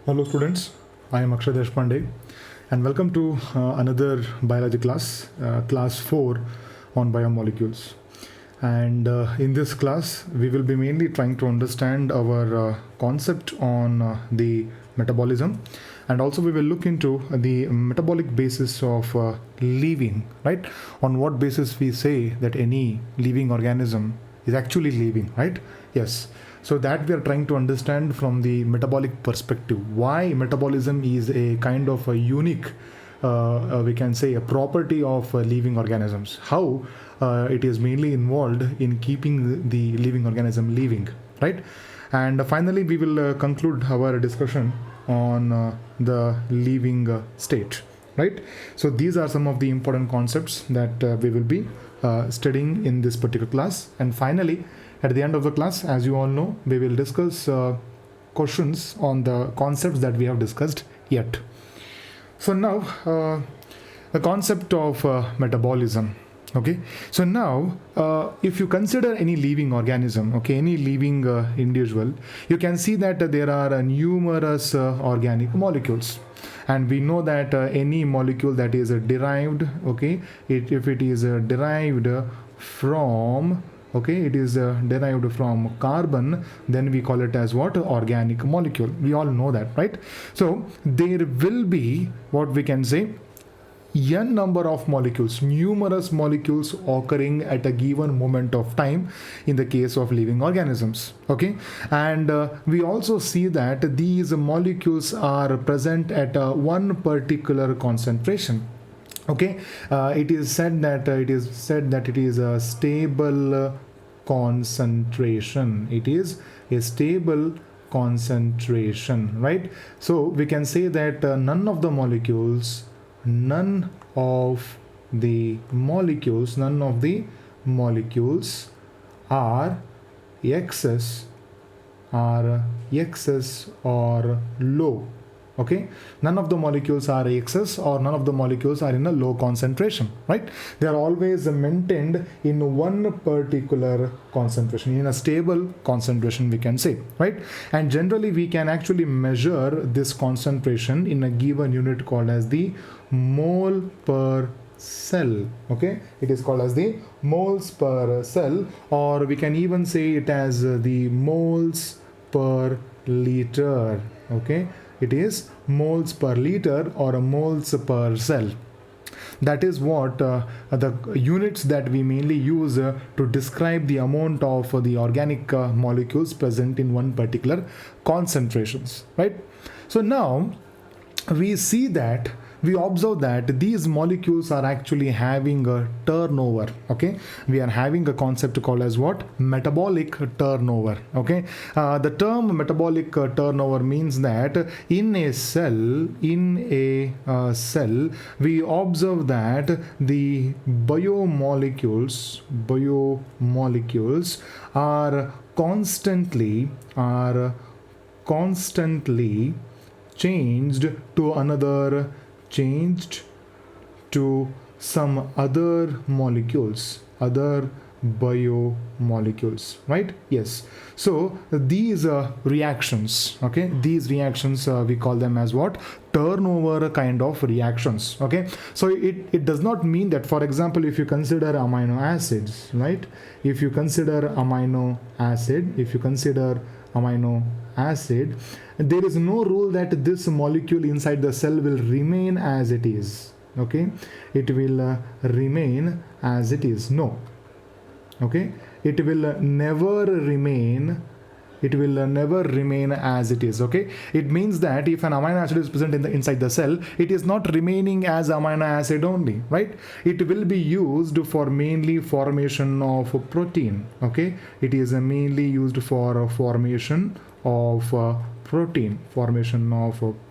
Hello students, I am Akshay Deshpande and welcome to another biology class, class 4 on biomolecules. And in this class, we will be mainly trying to understand our concept on the metabolism, and also we will look into the metabolic basis of living, right? On what basis we say that any living organism is actually living, right? Yes. So that we are trying to understand from the metabolic perspective, why metabolism is a kind of a unique, we can say, a property of living organisms, how it is mainly involved in keeping the living organism living, right? And finally, we will conclude our discussion on the living state, right? So these are some of the important concepts that we will be studying in this particular class. And finally, at the end of the class, as you all know, we will discuss questions on the concepts that we have discussed yet. So now, the concept of metabolism. Okay, so now if you consider any living organism, okay, any living individual, you can see that there are numerous organic molecules. And we know that any molecule that is derived, okay, if it is derived from, okay, it is derived from carbon, then we call it as what? Organic molecule. We all know that, right? So there will be what we can say n number of molecules, numerous molecules occurring at a given moment of time in the case of living organisms, okay? And we also see that these molecules are present at one particular concentration. Okay, it is said that it is a stable concentration. It is a stable concentration, right? So we can say that none of the molecules are excess or low. Okay, none of the molecules are excess or none of the molecules are in a low concentration, right? They are always maintained in one particular concentration, in a stable concentration, we can say, right? And generally we can actually measure this concentration in a given unit called as the mole per cell. Okay, it is called as the moles per cell, or we can even say it as the moles per liter. Okay, it is moles per liter or a moles per cell. That is what the units that we mainly use to describe the amount of the organic molecules present in one particular concentrations, right? So now we observe that these molecules are actually having a turnover. Okay, we are having a concept called as what? Metabolic turnover. Okay, the term metabolic turnover means that in a cell, we observe that the biomolecules are constantly changed to some other molecules, other biomolecules, right? Yes. So these reactions, okay, these reactions we call them as what? Turnover kind of reactions. Okay, so it does not mean that, for example, if you consider amino acids, right? If you consider amino acid, there is no rule that this molecule inside the cell will remain as it is. Okay, it will remain as it is. No. Okay, it will never remain as it is. Okay, it means that if an amino acid is present inside the cell, it is not remaining as amino acid only, right? It will be used for mainly formation of protein. Okay, it is mainly used for formation of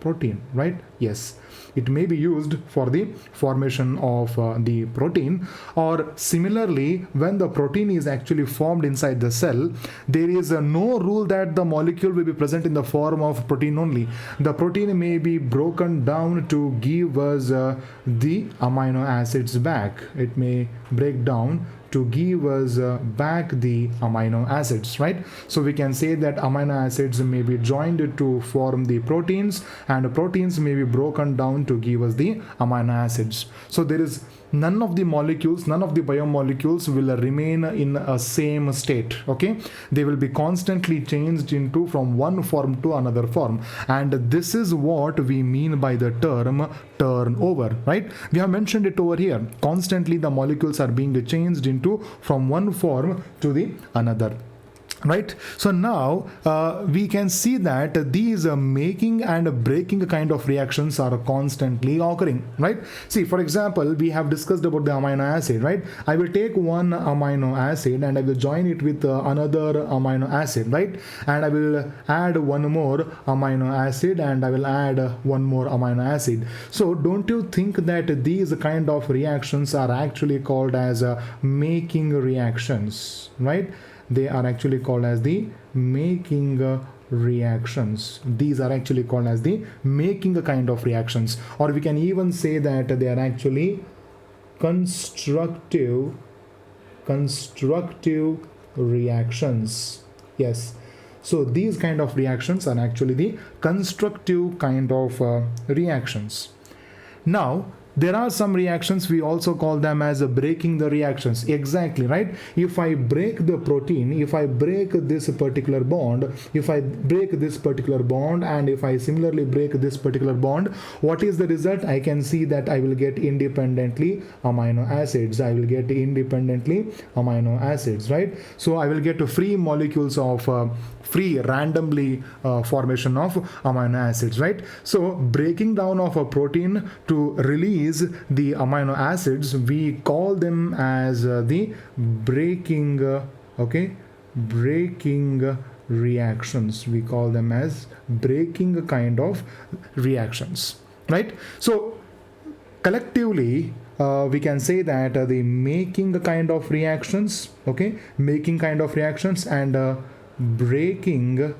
protein, right? Yes, it may be used for the formation of the protein. Or similarly, when the protein is actually formed inside the cell, there is no rule that the molecule will be present in the form of protein only. The protein may be broken down to give us the amino acids back. It may break down to give us back the amino acids, right? So we can say that amino acids may be joined to form the proteins, and proteins may be broken down to give us the amino acids. So there is none of the molecules, none of the biomolecules will remain in a same state. Okay, they will be constantly changed into from one form to another form, and this is what we mean by the term turnover, right? We have mentioned it over here. Constantly the molecules are being changed into from one form to the another, right? So now we can see that these making and breaking kind of reactions are constantly occurring, right? See, for example, we have discussed about the amino acid, right? I will take one amino acid and I will join it with another amino acid, right? And I will add one more amino acid and I will add one more amino acid. So don't you think that these kind of reactions are actually called as making reactions, right? They are actually called as the making reactions. These are actually called as the making kind of reactions, or we can even say that they are actually constructive reactions. Yes, so these kind of reactions are actually the constructive kind of reactions. Now there are some reactions, we also call them as breaking the reactions. Exactly, right? If I break the protein, if I break this particular bond, if I break this particular bond, and if I similarly break this particular bond, what is the result? I can see that I will get independently amino acids. I will get independently amino acids, right? So I will get free molecules of free randomly formation of amino acids, right? So breaking down of a protein to release the amino acids, we call them as the breaking breaking reactions. We call them as breaking kind of reactions, right? So collectively we can say that the making kind of reactions, making kind of reactions, and breaking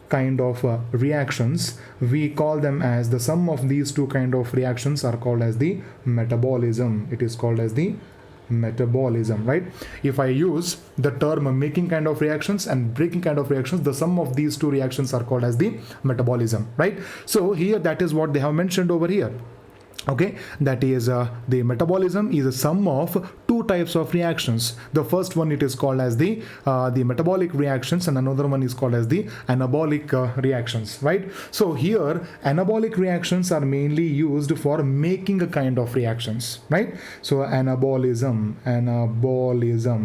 kind of reactions, we call them as the sum of these two kind of reactions are called as the metabolism. It is called as the metabolism, right? If I use the term making kind of reactions and breaking kind of reactions, the sum of these two reactions are called as the metabolism, right? So here that is what they have mentioned over here. That is the metabolism is a sum of two types of reactions. The first one, it is called as the metabolic reactions, and another one is called as the anabolic reactions, right? So here anabolic reactions are mainly used for making a kind of reactions, right? So anabolism,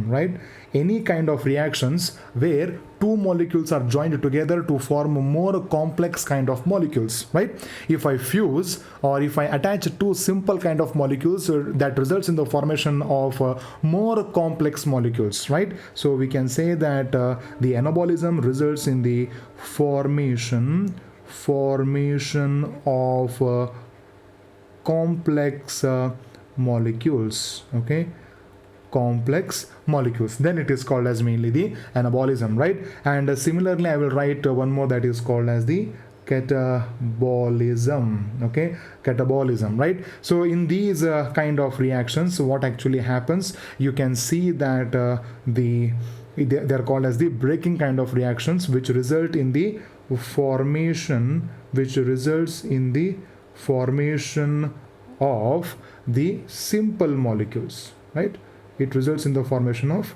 right? Any kind of reactions where two molecules are joined together to form more complex kind of molecules, right? If I fuse or if I attach two simple kind of molecules, that results in the formation of more complex molecules, right? So we can say that the anabolism results in the formation of complex molecules, complex molecules. Then it is called as mainly the anabolism, right? And similarly I will write one more, that is called as the catabolism, catabolism, right? So in these kind of reactions, what actually happens, you can see that they are called as the breaking kind of reactions, which result in the formation of the simple molecules, right? It results in the formation of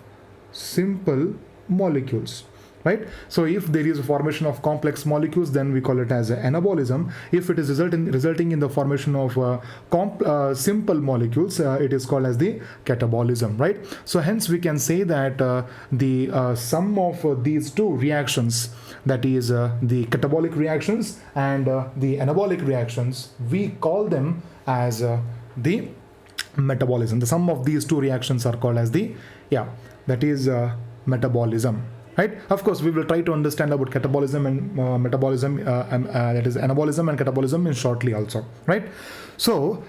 simple molecules, right? So if there is a formation of complex molecules, then we call it as anabolism. If it is resulting in the formation of simple molecules, it is called as the catabolism, right? So hence we can say that the sum of these two reactions, that is the catabolic reactions and the anabolic reactions, we call them as the metabolism. The sum of these two reactions are called as the metabolism, right? Of course we will try to understand about catabolism and metabolism, that is anabolism and catabolism in shortly also, right? So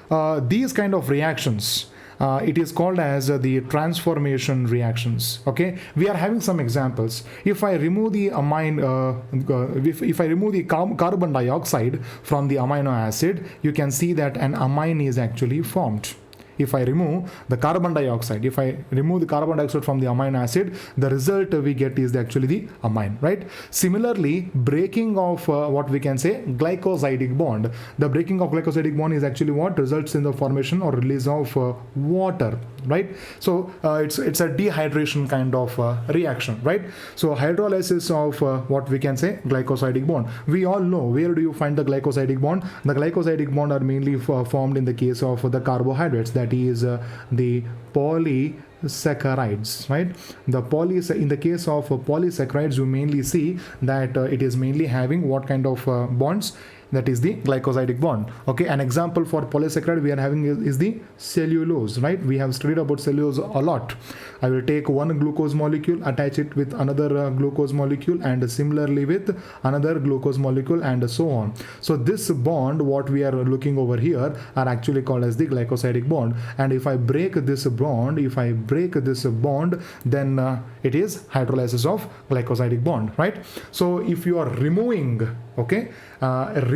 these kind of reactions, it is called as the transformation reactions. We are having some examples. If I remove the if I remove the carbon dioxide from the amino acid, you can see that an amine is actually formed. if I remove the carbon dioxide, if I remove the carbon dioxide from the amino acid, the result we get is actually the amine, right? Similarly, breaking of what we can say glycosidic bond. The breaking of glycosidic bond is actually what results in the formation or release of water, right? So it's a dehydration kind of reaction, right? So hydrolysis of what we can say glycosidic bond. We all know where do you find the glycosidic bond. The glycosidic bond are mainly formed in the case of the carbohydrates, that is the polysaccharides, right? In the case of polysaccharides, you mainly see that it is mainly having what kind of bonds? That is the glycosidic bond. Okay, an example for polysaccharide we are having is the cellulose, right? We have studied about cellulose a lot. I will take one glucose molecule, attach it with another glucose molecule, and similarly with another glucose molecule, and so on. So this bond, what we are looking over here, are actually called as the glycosidic bond. And if I break this bond, then it is hydrolysis of glycosidic bond, right? So if you are removing, okay,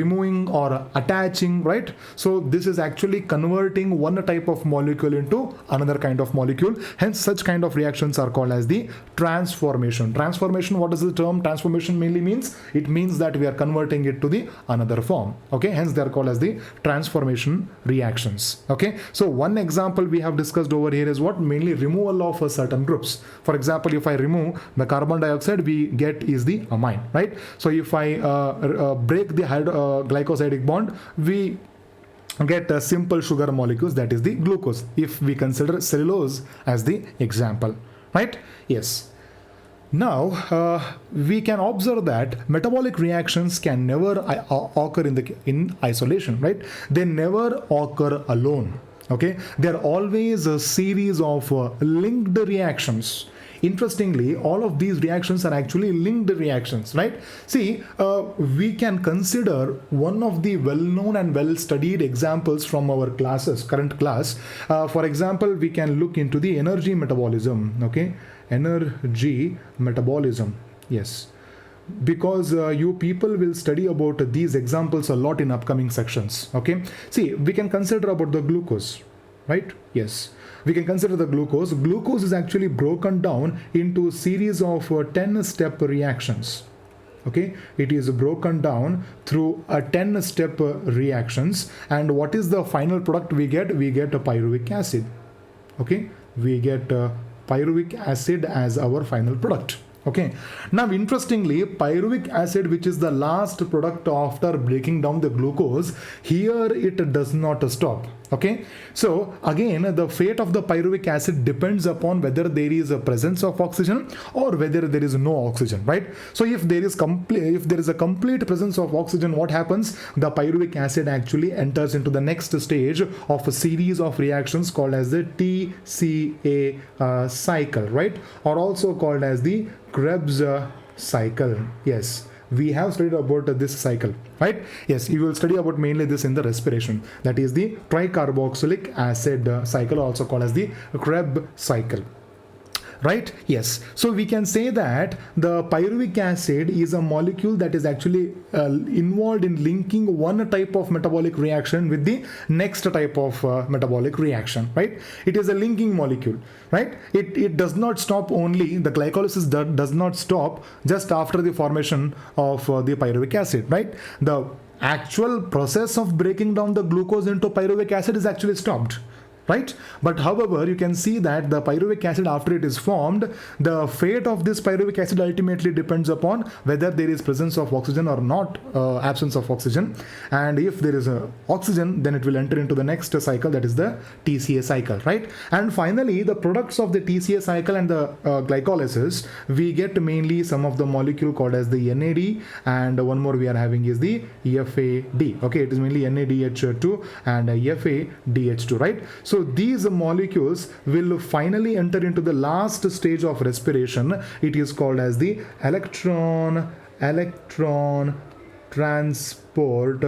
removing or attaching, right? So this is actually converting one type of molecule into another kind of molecule. Hence, such kind of reactions are called as the transformation. Transformation, what does the term transformation mainly means? It means that we are converting it to the another form. Okay, hence they are called as the transformation reactions. Okay, so one example we have discussed over here is what? Mainly removal of certain groups. For example, if I remove the carbon dioxide, we get is the amine, right? So if I break the glycosidic bond, we get simple sugar molecules, that is the glucose, if we consider cellulose as the example, right? Yes. Now we can observe that metabolic reactions can never occur in isolation, right? They never occur alone. Okay, they are always a series of linked reactions. Interestingly, all of these reactions are actually linked reactions, right? See, we can consider one of the well-known and well-studied examples from our classes, current class. For example, we can look into the energy metabolism, okay? Energy metabolism, yes. Because you people will study about these examples a lot in upcoming sections, okay? See, we can consider about the glucose, right? Yes. We can consider the glucose. Glucose is actually broken down into a series of 10-step reactions. Okay, it is broken down through a 10-step reactions, and what is the final product we get? We get a pyruvic acid. Okay, we get pyruvic acid as our final product. Okay, now interestingly, pyruvic acid, which is the last product after breaking down the glucose, here it does not stop. Okay, so again, the fate of the pyruvic acid depends upon whether there is a presence of oxygen or whether there is no oxygen, right? So if there is a complete presence of oxygen, what happens? The pyruvic acid actually enters into the next stage of a series of reactions called as the TCA cycle, right? Or also called as the Krebs cycle. Yes, we have studied about this cycle, right? Yes, you will study about mainly this in the respiration. That is the tricarboxylic acid cycle, also called as the Krebs cycle. Right? Yes. So we can say that the pyruvic acid is a molecule that is actually involved in linking one type of metabolic reaction with the next type of metabolic reaction. Right? It is a linking molecule. Right? It does not stop only, the glycolysis does not stop just after the formation of the pyruvic acid. Right? The actual process of breaking down the glucose into pyruvic acid is actually stopped. Right? But however, you can see that the pyruvic acid, after it is formed, the fate of this pyruvic acid ultimately depends upon whether there is presence of oxygen or not, absence of oxygen. And if there is oxygen, then it will enter into the next cycle, that is the TCA cycle, right? And finally, the products of the TCA cycle and the glycolysis, we get mainly some of the molecule called as the NAD, and one more we are having is the FAD. Okay, it is mainly NADH2 and FADH2, right? So these molecules will finally enter into the last stage of respiration. It is called as the electron transport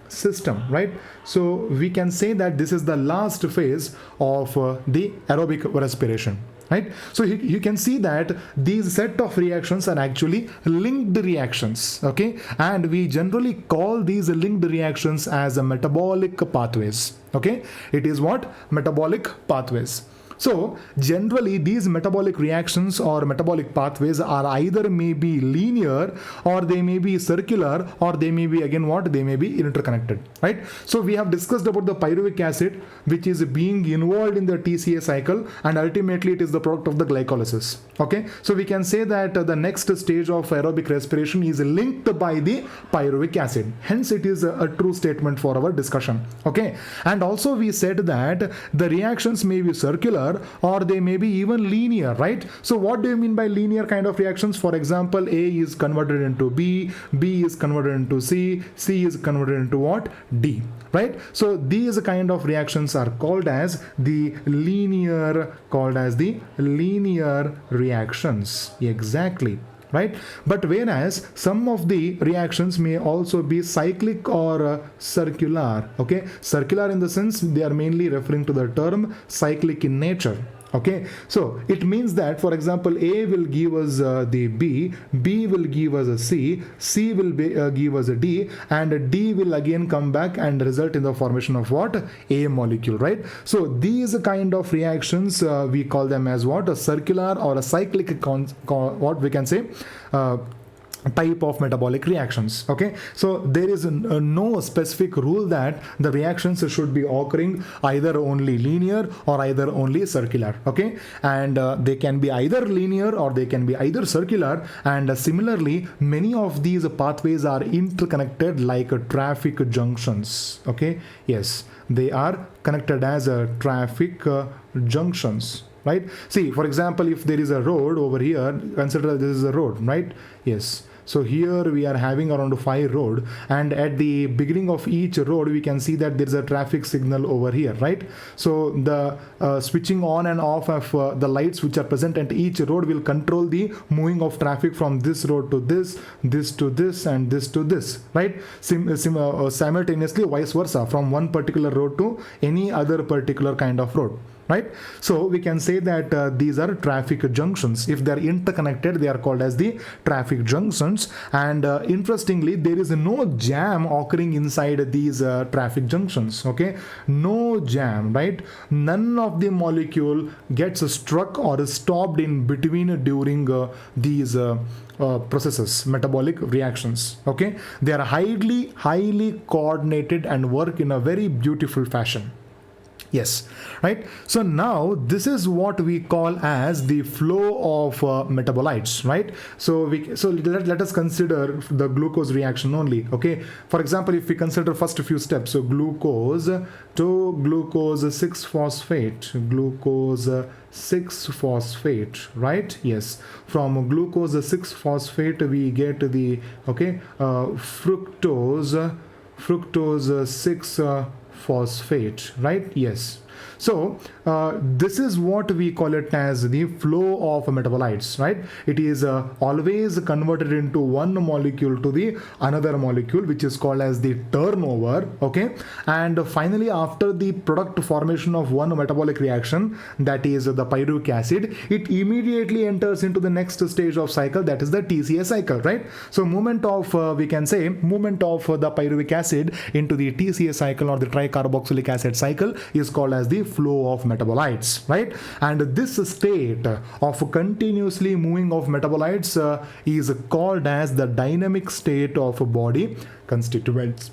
system, right? So we can say that this is the last phase of the aerobic respiration. right? So you can see that these set of reactions are actually linked reactions, okay? And we generally call these linked reactions as a metabolic pathways, okay? It is what? Metabolic pathways. So generally these metabolic reactions or metabolic pathways are either may be linear, or they may be circular, or they may be again what? They may be interconnected, right? So we have discussed about the pyruvic acid, which is being involved in the TCA cycle, and ultimately it is the product of the glycolysis, okay? So we can say that the next stage of aerobic respiration is linked by the pyruvic acid. Hence it is a true statement for our discussion, okay? And also we said that the reactions may be circular, or they may be even linear, right? So what do you mean by linear kind of reactions? For example, A is converted into B, B is converted into C, C is converted into what? D, right? So these kind of reactions are called as the linear reactions. Exactly, right? But whereas some of the reactions may also be cyclic or circular, okay? Circular in the sense they are mainly referring to the term cyclic in nature, okay? So it means that, for example, A will give us the B, B will give us a C, C will give us a D, and D will again come back and result in the formation of what? A molecule, right? So these kind of reactions we call them as what? A circular or a cyclic what we can say type of metabolic reactions, okay? So there is no specific rule that the reactions should be occurring either only linear or either only circular, okay? And they can be either linear or they can be either circular, and similarly many of these pathways are interconnected like traffic junctions, okay? Yes, they are connected as traffic junctions, right? See, for example, if there is a road over here, consider this is a road, right? Yes. So here we are having around 5 road, and at the beginning of each road we can see that there is a traffic signal over here, right? So the switching on and off of the lights which are present at each road will control the moving of traffic from this road to this to this, and this to this, right? Simultaneously vice versa, from one particular road to any other particular kind of road, right? So we can say that these are traffic junctions. If they are interconnected, they are called as the traffic junctions. And interestingly, there is no jam occurring inside these traffic junctions, okay? No jam, right? None of the molecule gets struck or stopped in between during these processes, metabolic reactions, okay? They are highly coordinated and work in a very beautiful fashion. Yes, right? So now this is what we call as the flow of metabolites, right? So let us consider the glucose reaction only, okay? For example, if we consider first few steps, so glucose to glucose 6-phosphate, glucose 6-phosphate, right? Yes, from glucose 6-phosphate we get the fructose 6-phosphate, right? Yes. So this is what we call it as the flow of metabolites, right? It is always converted into one molecule to the another molecule, which is called as the turnover, okay? And finally, after the product formation of one metabolic reaction, that is the pyruvic acid, it immediately enters into the next stage of cycle, that is the TCA cycle, right? So movement of we can say movement of the pyruvic acid into the TCA cycle or the tricarboxylic acid cycle is called as the flow of metabolites, right? And this state of continuously moving of metabolites is called as the dynamic state of body constituents.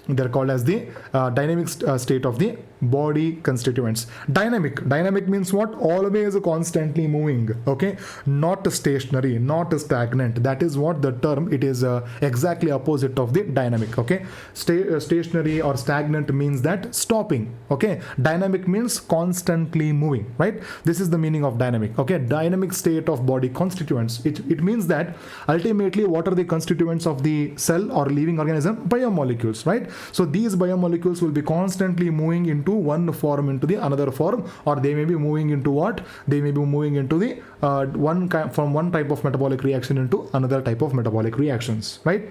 They're called as the dynamic state of the body constituents. Dynamic means what? Always constantly moving, okay? Not stationary, not stagnant. That is what the term, it is exactly opposite of the dynamic, okay? Stationary or stagnant means that stopping, okay? Dynamic means constantly moving, right? This is the meaning of dynamic, okay? Dynamic state of body constituents. It means that ultimately what are the constituents of the cell or living organism? Biomolecules, right? So these biomolecules will be constantly moving into one form into the another form, or they may be moving into what? They may be moving into the from one type of metabolic reaction into another type of metabolic reactions, right?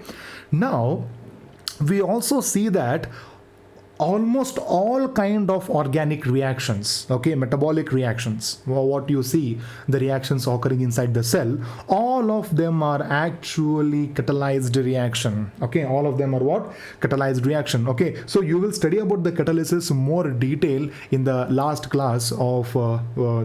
Now we also see that almost all kind of organic reactions, okay, metabolic reactions, what you see, the reactions occurring inside the cell, all of them are actually catalyzed reaction, okay, all of them are what? Catalyzed reaction, okay. So you will study about the catalysis more detail in the last class of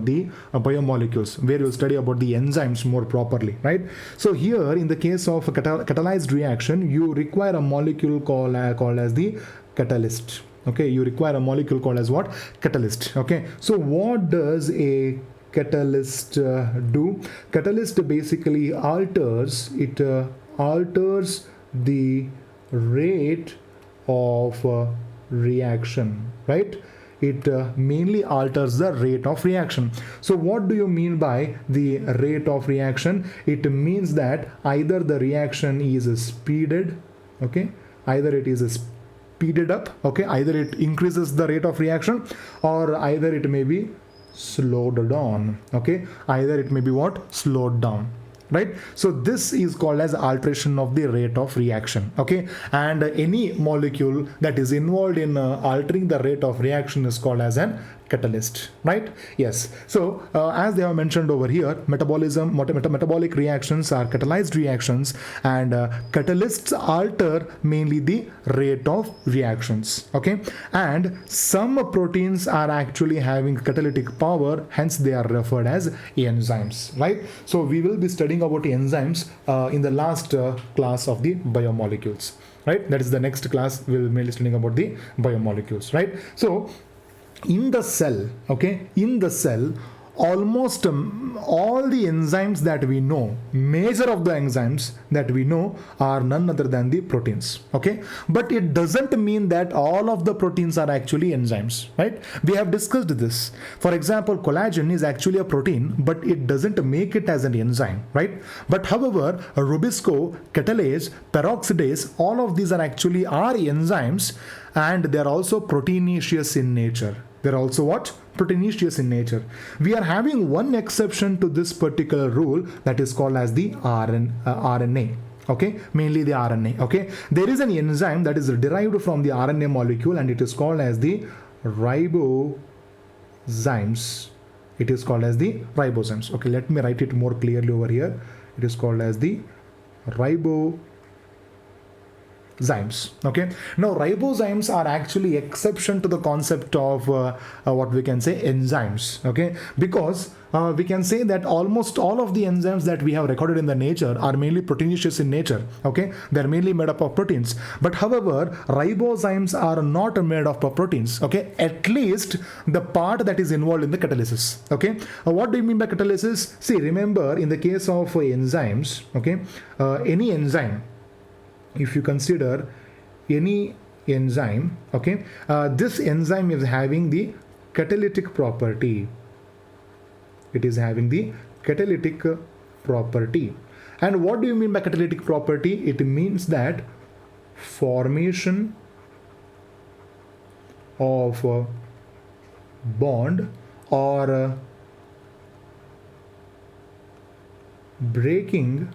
the biomolecules, where you'll study about the enzymes more properly, right? So here in the case of a catalyzed reaction, you require a molecule called as the catalyst, okay. You require a molecule called as what? Catalyst, okay. So what does a catalyst do? Catalyst basically alters the rate of reaction, right? It mainly alters the rate of reaction. So what do you mean by the rate of reaction? It means that either the reaction is speeded, okay, either it is speeded up, okay, either it increases the rate of reaction, or either it may be slowed down, okay, either it may be what? Slowed down, right? So this is called as alteration of the rate of reaction, okay. And any molecule that is involved in altering the rate of reaction is called as an catalyst, right? Yes. So as they have mentioned over here, metabolic reactions are catalyzed reactions, and catalysts alter mainly the rate of reactions, okay. And some proteins are actually having catalytic power, hence they are referred as enzymes, right? So we will be studying about enzymes in the last class of the biomolecules, right? That is the next class. We will be studying about the biomolecules, right? So in the cell, okay, in the cell, almost all the enzymes that we know, major of the enzymes that we know are none other than the proteins, okay. But it doesn't mean that all of the proteins are actually enzymes, right? We have discussed this. For example, collagen is actually a protein, but it doesn't make it as an enzyme, right? But however, rubisco, catalase, peroxidase, all of these are enzymes, and they are also proteinaceous in nature. They're also what? Proteinaceous in nature. We are having one exception to this particular rule, that is called as the RNA. Okay, mainly the RNA. Okay, there is an enzyme that is derived from the RNA molecule, and it is called as the ribozymes. It is called as the ribozymes. Okay, let me write it more clearly over here. It is called as the ribozymes. Okay, now ribozymes are actually exception to the concept of what we can say enzymes, okay, because we can say that almost all of the enzymes that we have recorded in the nature are mainly proteinaceous in nature, okay. They're mainly made up of proteins, but however ribozymes are not made up of proteins, okay, at least the part that is involved in the catalysis, okay. What do you mean by catalysis? See, remember, in the case of enzymes, okay, any enzyme, if you consider any enzyme, okay, this enzyme is having the catalytic property. It is having the catalytic property. And what do you mean by catalytic property? It means that formation of a bond or breaking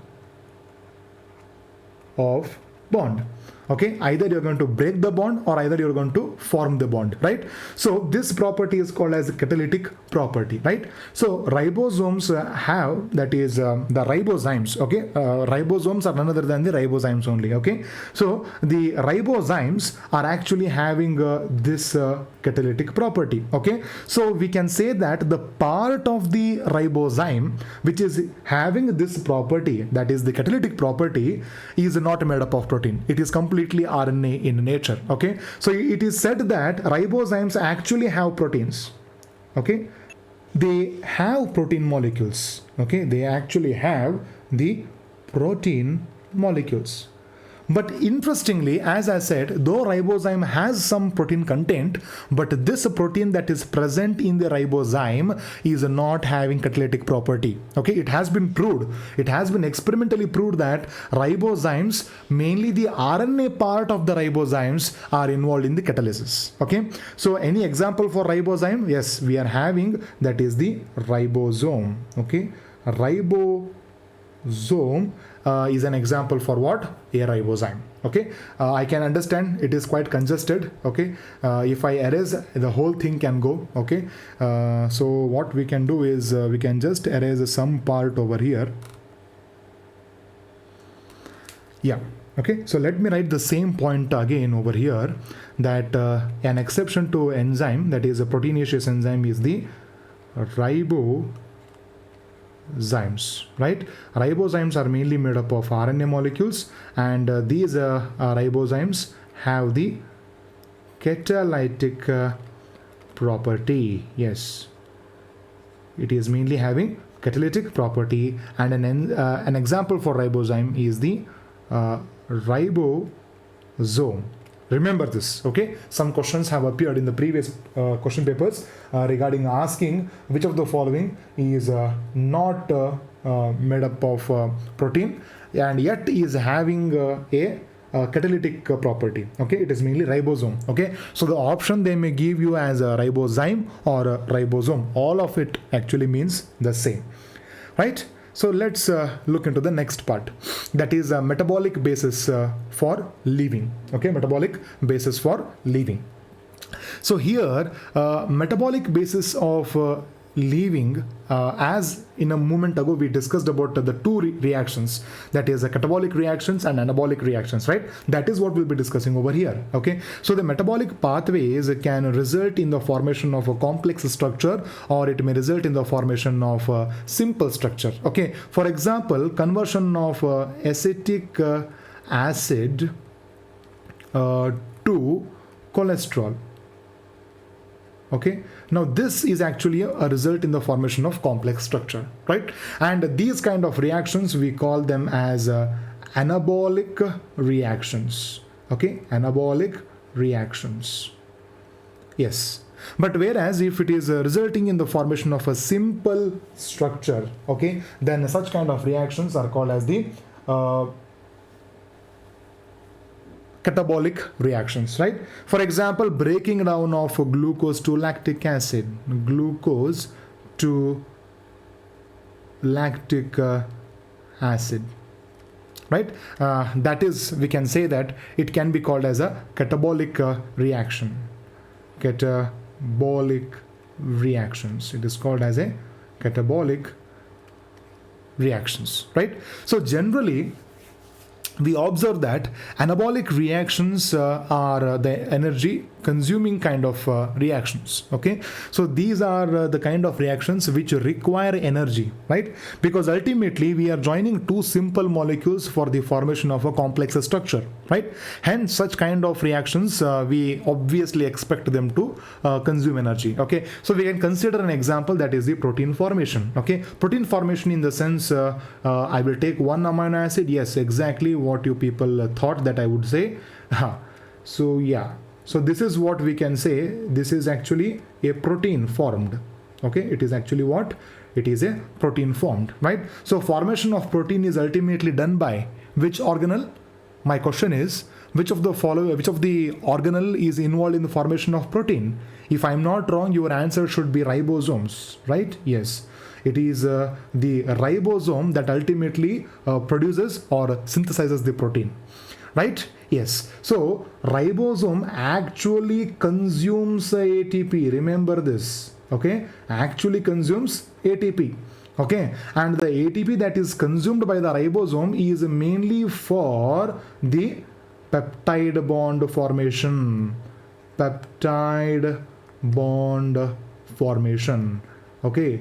of bond, okay. Either you're going to break the bond or either you're going to form the bond, right? So this property is called as a catalytic property, right? So ribosomes have, that is the ribozymes, okay. Ribosomes are none other than the ribozymes only, okay. So the ribozymes are actually having this catalytic property, okay. So we can say that the part of the ribozyme which is having this property, that is the catalytic property, is not made up of protein. It is completely RNA in nature, okay. So it is said that ribozymes actually have proteins, okay. They have protein molecules, okay. They actually have the protein molecules. But interestingly, as I said, though ribozyme has some protein content, but this protein that is present in the ribozyme is not having catalytic property. Okay, it has been proved, it has been experimentally proved that ribozymes, mainly the RNA part of the ribozymes, are involved in the catalysis. Okay, so any example for ribozyme? Yes, we are having, that is the ribosome. Okay, ribosome, is an example for what? A ribozyme. Okay, I can understand it is quite congested. Okay, if I erase, the whole thing can go. Okay, so what we can do is we can just erase some part over here. Yeah. Okay, so let me write the same point again over here, that an exception to enzyme, that is a proteinaceous enzyme, is the ribozymes, right? Ribozymes are mainly made up of RNA molecules, and these ribozymes have the catalytic property. Yes, it is mainly having catalytic property, and an example for ribozyme is the ribosome. Remember this. Okay, some questions have appeared in the previous question papers regarding asking which of the following is not made up of protein and yet is having a catalytic property. Okay, it is mainly ribosome. Okay, so the option they may give you as a ribozyme or a ribosome, all of it actually means the same, right? So let's look into the next part, that is a metabolic basis for living. Okay, metabolic basis for living. So here, metabolic basis of living, as in a moment ago we discussed about the two reactions, that is catabolic reactions and anabolic reactions, right? That is what we'll be discussing over here. Okay, so the metabolic pathways can result in the formation of a complex structure, or it may result in the formation of a simple structure. Okay, for example, conversion of acetic acid to cholesterol. Okay, now this is actually a result in the formation of complex structure, right? And these kind of reactions, we call them as anabolic reactions. Okay, anabolic reactions. Yes, but whereas if it is resulting in the formation of a simple structure, okay, then such kind of reactions are called as the catabolic reactions, right? For example, breaking down of glucose to lactic acid, glucose to lactic acid, right? That is, we can say that it can be called as a catabolic reaction. Catabolic reactions. It is called as a catabolic reactions, right? So generally, we observe that anabolic reactions are the energy consuming kind of reactions. Okay, so these are the kind of reactions which require energy, right? Because ultimately we are joining two simple molecules for the formation of a complex structure, right? Hence such kind of reactions we obviously expect them to consume energy. Okay, so we can consider an example, that is the protein formation. Okay, protein formation in the sense I will take one amino acid. Yes, exactly what you people thought that I would say. So yeah, so this is what we can say. This is actually a protein formed. Okay, it is actually what? It is a protein formed, right? So formation of protein is ultimately done by which organelle? My question is, which of the organelle is involved in the formation of protein? If I'm not wrong, your answer should be ribosomes, right? Yes, it is the ribosome that ultimately produces or synthesizes the protein, right? Yes, so ribosome actually consumes ATP. Remember this. Okay, actually consumes ATP. Okay, and the ATP that is consumed by the ribosome is mainly for the peptide bond formation. Peptide bond formation. Okay,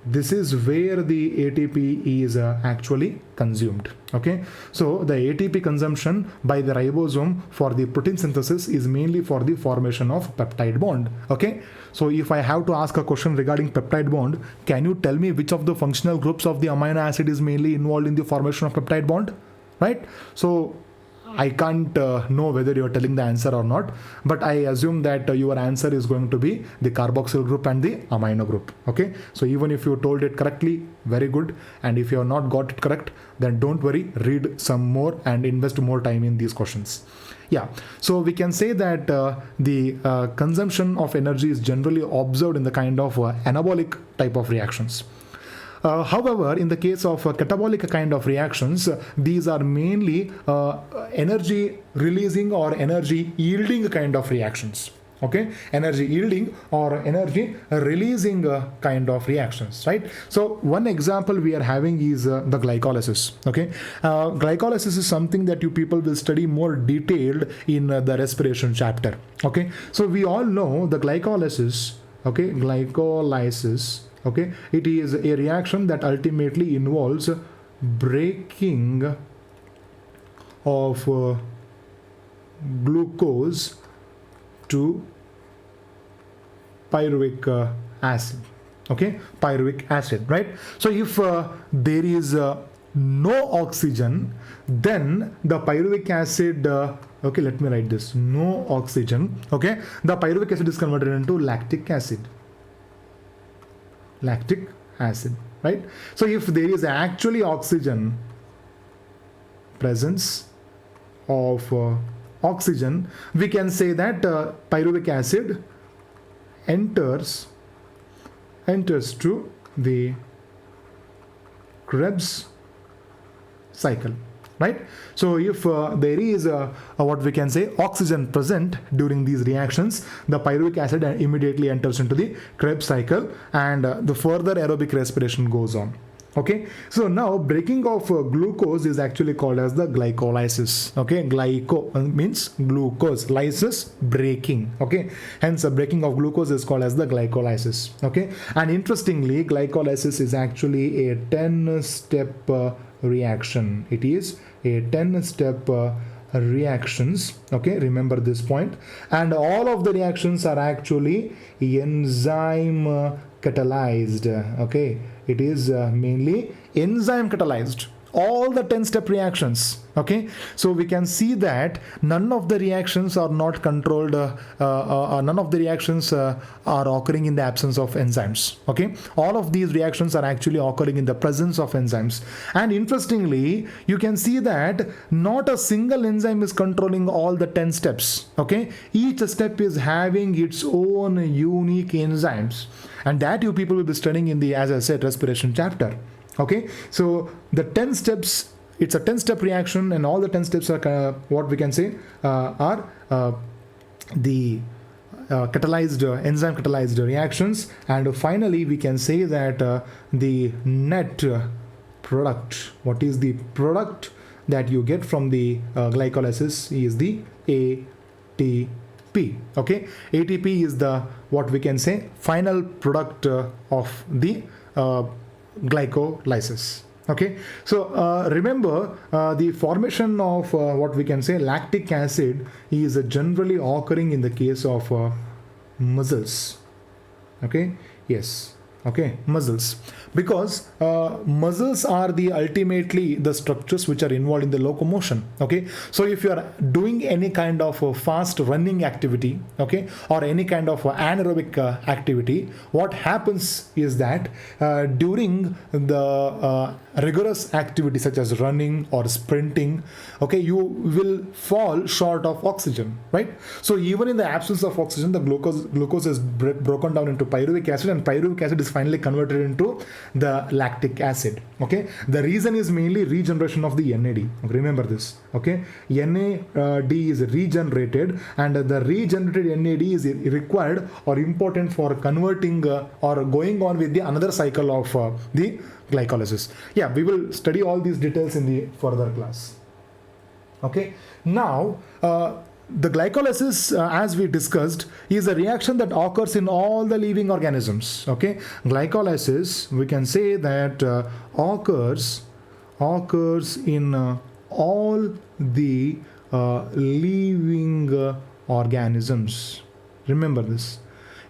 this is where the ATP is actually consumed. Okay, so the ATP consumption by the ribosome for the protein synthesis is mainly for the formation of peptide bond. Okay, so if I have to ask a question regarding peptide bond, can you tell me which of the functional groups of the amino acid is mainly involved in the formation of peptide bond, right? So I can't know whether you're telling the answer or not, but I assume that your answer is going to be the carboxyl group and the amino group. Okay, so even if you told it correctly, very good, and if you have not got it correct, then don't worry, read some more and invest more time in these questions. Yeah, so we can say that the consumption of energy is generally observed in the kind of anabolic type of reactions. However, in the case of catabolic kind of reactions, these are mainly energy releasing or energy yielding kind of reactions. Okay, energy yielding or energy releasing kind of reactions, right? So one example we are having is the glycolysis. Okay, glycolysis is something that you people will study more detailed in the respiration chapter. Okay, so we all know the glycolysis. Okay, glycolysis. Okay, it is a reaction that ultimately involves breaking of glucose to pyruvic acid. Okay, pyruvic acid, right? So if there is no oxygen, then the pyruvic acid, okay, let me write this, no oxygen, okay, the pyruvic acid is converted into lactic acid. Lactic acid, right? So if there is actually oxygen, presence of oxygen, we can say that pyruvic acid enters to the Krebs cycle, right? So if there is what we can say oxygen present during these reactions, the pyruvic acid immediately enters into the Krebs cycle, and the further aerobic respiration goes on. Okay, so now breaking of glucose is actually called as the glycolysis. Okay, glyco means glucose, lysis, breaking. Okay, hence the breaking of glucose is called as the glycolysis. Okay, and interestingly, glycolysis is actually a 10-step reaction. It is a 10-step reactions. Okay, remember this point. And all of the reactions are actually enzyme catalyzed. Okay, it is mainly enzyme catalyzed, all the 10-step reactions. Okay, so we can see that none of the reactions are not controlled, none of the reactions are occurring in the absence of enzymes. Okay, all of these reactions are actually occurring in the presence of enzymes. And interestingly, you can see that not a single enzyme is controlling all the 10 steps. Okay, each step is having its own unique enzymes, and that you people will be studying in the, as I said, respiration chapter. Okay, so the 10 steps, it's a 10-step reaction, and all the 10 steps are what we can say are the catalyzed enzyme catalyzed reactions. And finally we can say that the net product, what is the product that you get from the glycolysis, is the ATP. Okay, ATP is the, what we can say, final product of the glycolysis. Okay, so remember the formation of what we can say lactic acid is generally occurring in the case of muscles. Okay, yes, okay, muscles, because muscles are the ultimately the structures which are involved in the locomotion. Okay, so if you are doing any kind of fast running activity, okay, or any kind of anaerobic activity, what happens is that during the rigorous activity such as running or sprinting, okay, you will fall short of oxygen, right? So even in the absence of oxygen, the glucose is broken down into pyruvic acid, and pyruvic acid is finally converted into the lactic acid. Okay, the reason is mainly regeneration of the NAD. Remember this. Okay, NAD is regenerated, and the regenerated NAD is required or important for converting or going on with the another cycle of the glycolysis. Yeah, we will study all these details in the further class. Okay, now the glycolysis, as we discussed, is a reaction that occurs in all the living organisms. Okay, glycolysis, we can say that occurs in all the living organisms. Remember this.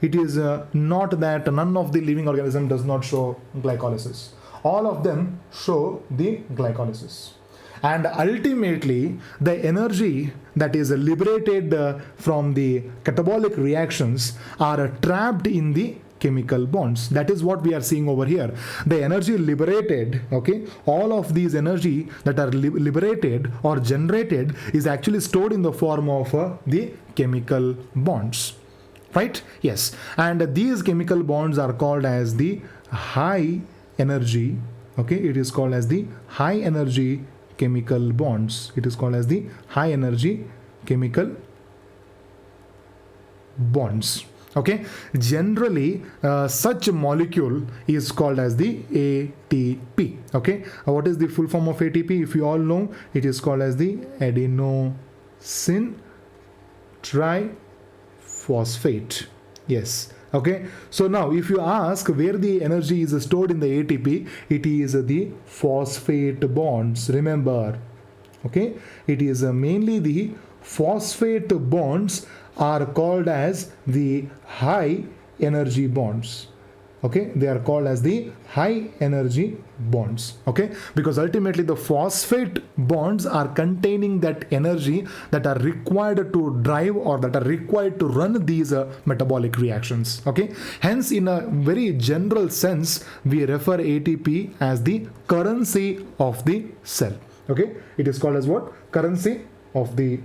It is not that none of the living organism does not show glycolysis. All of them show the glycolysis. And ultimately, the energy that is liberated from the catabolic reactions are trapped in the chemical bonds. That is what we are seeing over here. The energy liberated, okay, all of these energy that are liberated or generated is actually stored in the form of the chemical bonds. Right? Yes. And these chemical bonds are called as the high energy, okay, it is called as the high energy chemical bonds. It is called as the high energy chemical bonds. Okay, generally such a molecule is called as the ATP. Okay, what is the full form of ATP? If you all know, it is called as the adenosine triphosphate. Yes. Okay, so now if you ask where the energy is stored in the ATP, it is the phosphate bonds. Remember, okay, it is mainly the phosphate bonds are called as the high energy bonds. Okay, they are called as the high energy bonds. Okay, because ultimately the phosphate bonds are containing that energy that are required to drive or that are required to run these metabolic reactions. Okay, hence in a very general sense we refer ATP as the currency of the cell. Okay, it is called as what? Currency of the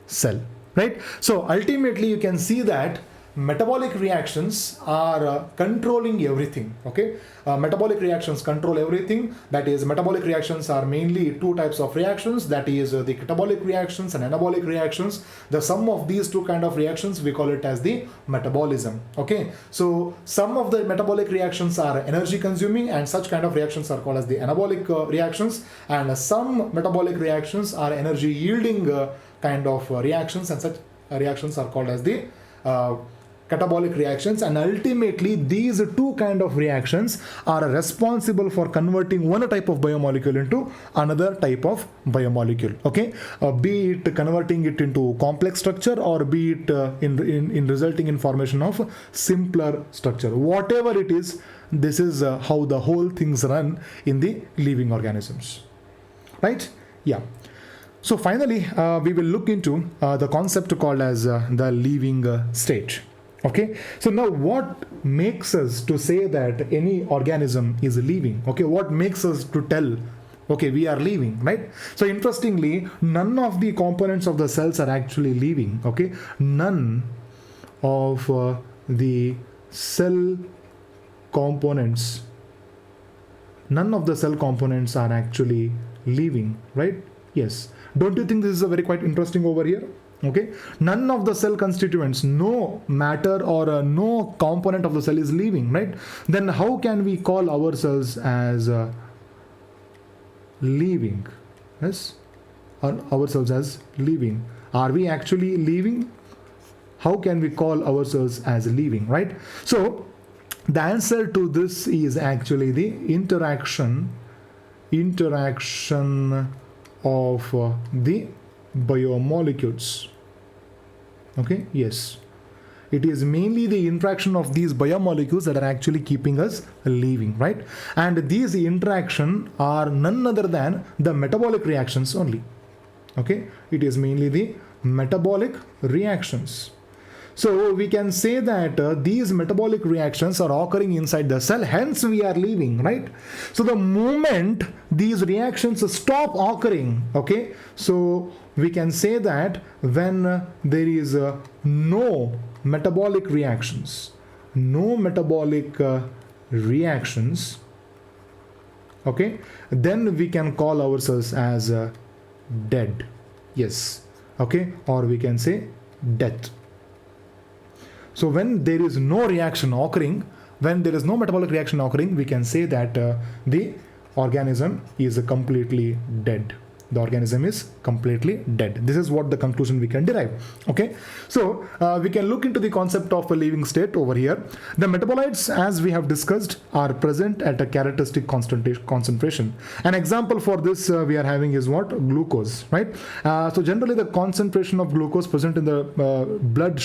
cell, right? So ultimately you can see that metabolic reactions are controlling everything. Okay, metabolic reactions control everything. That is, metabolic reactions are mainly two types of reactions, that is the catabolic reactions and anabolic reactions. The sum of these two kind of reactions we call it as the metabolism. Okay, so some of the metabolic reactions are energy consuming and such kind of reactions are called as the anabolic reactions, and some metabolic reactions are energy yielding kind of reactions, and such reactions are called as the catabolic reactions. And ultimately these two kind of reactions are responsible for converting one type of biomolecule into another type of biomolecule. Okay, be it converting it into complex structure or be it in resulting in formation of simpler structure. Whatever it is, this is how the whole things run in the living organisms, right? Yeah. So finally, we will look into the concept called as the living state. Okay, so now what makes us to say that any organism is living? Okay, what makes us to tell, okay, we are living, right? So interestingly, none of the components of the cells are actually living. Okay, none of the cell components, none of the cell components are actually living, right? Yes. Don't you think this is a very quite interesting over here? Okay, none of the cell constituents, no matter or no component of the cell is living, right? Then how can we call ourselves as living? Yes, ourselves as living. Are we actually living? How can we call ourselves as living, right? So the answer to this is actually the interaction of the biomolecules. Okay, yes, it is mainly the interaction of these biomolecules that are actually keeping us living, right? And these interaction are none other than the metabolic reactions only. Okay, it is mainly the metabolic reactions. So we can say that these metabolic reactions are occurring inside the cell, hence we are living, right? So the moment these reactions stop occurring, okay, so we can say that when there is no metabolic reactions, okay, then we can call ourselves as dead. Yes, okay, or we can say death. So when there is no reaction occurring, when there is no metabolic reaction occurring, we can say that the organism is completely dead. The organism is completely dead. This is what the conclusion we can derive. Okay, so we can look into the concept of a living state over here. The metabolites, as we have discussed, are present at a characteristic concentration. An example for this we are having is what? Glucose, right? So generally the concentration of glucose present in the blood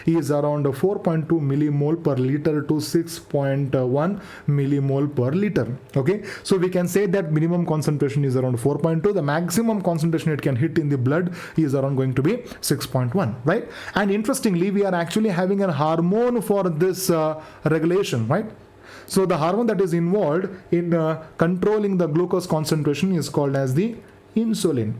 is around 4.2 millimole per liter to 6.1 millimole per liter. Okay, so we can say that minimum concentration is around 4.2. The maximum concentration it can hit in the blood is around going to be 6.1, right? And interestingly, we are actually having a hormone for this regulation, right? So the hormone that is involved in controlling the glucose concentration is called as the insulin.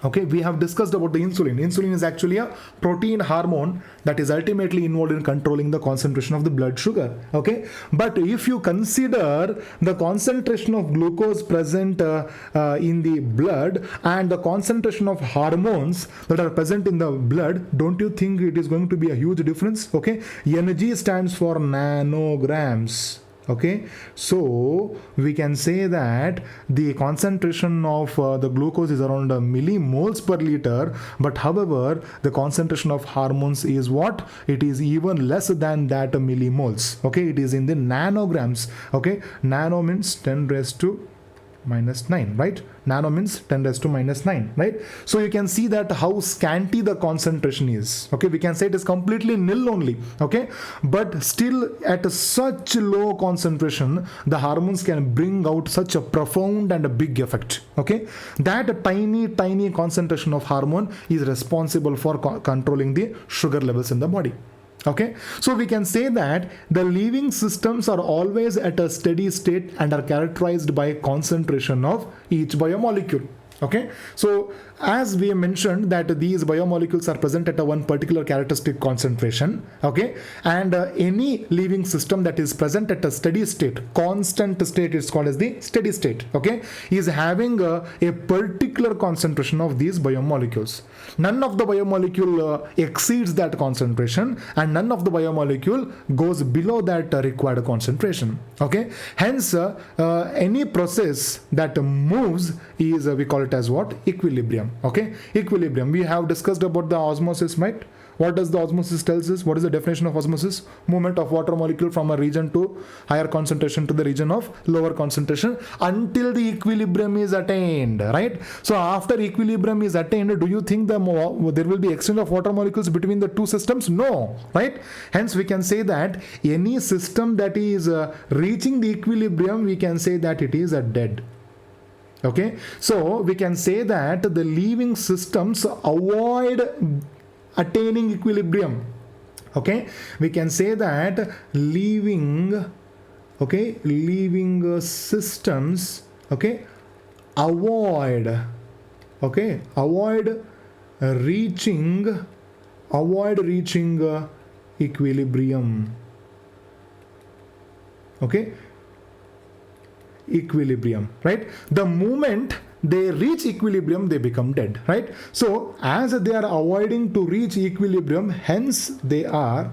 Okay, we have discussed about the insulin. Insulin is actually a protein hormone that is ultimately involved in controlling the concentration of the blood sugar. Okay, but if you consider the concentration of glucose present in the blood and the concentration of hormones that are present in the blood, don't you think it is going to be a huge difference? Okay, energy stands for nanograms. Okay, so we can say that the concentration of the glucose is around millimoles per liter, but however the concentration of hormones is what? It is even less than that millimoles. Okay, it is in the nanograms. Okay, nano means 10 raised to minus 9, right? Nano means 10 raised to minus 9, right? So you can see that how scanty the concentration is. Okay, we can say it is completely nil only. Okay, but still at such low concentration, the hormones can bring out such a profound and a big effect. Okay, that tiny concentration of hormone is responsible for controlling the sugar levels in the body. Okay, so we can say that the living systems are always at a steady state and are characterized by concentration of each biomolecule. Okay, so as we mentioned that these biomolecules are present at a one particular characteristic concentration. Okay, and any living system that is present at a steady state, constant state, is called as the steady state. Okay, is having a particular concentration of these biomolecules. None of the biomolecule exceeds that concentration, and none of the biomolecule goes below that required concentration. Okay, hence any process that moves is we call it as what? Equilibrium. Okay, equilibrium. We have discussed about the osmosis, right? What does the osmosis tells us? What is the definition of osmosis? Movement of water molecule from a region to higher concentration to the region of lower concentration until the equilibrium is attained, right? So after equilibrium is attained, do you think there will be exchange of water molecules between the two systems? No, right? Hence we can say that any system that is reaching the equilibrium, we can say that it is dead. Okay, so we can say that the living systems avoid attaining equilibrium. Okay, we can say that living systems, okay, avoid reaching equilibrium. Okay, equilibrium, right? The moment they reach equilibrium, they become dead, right? So as they are avoiding to reach equilibrium, hence they are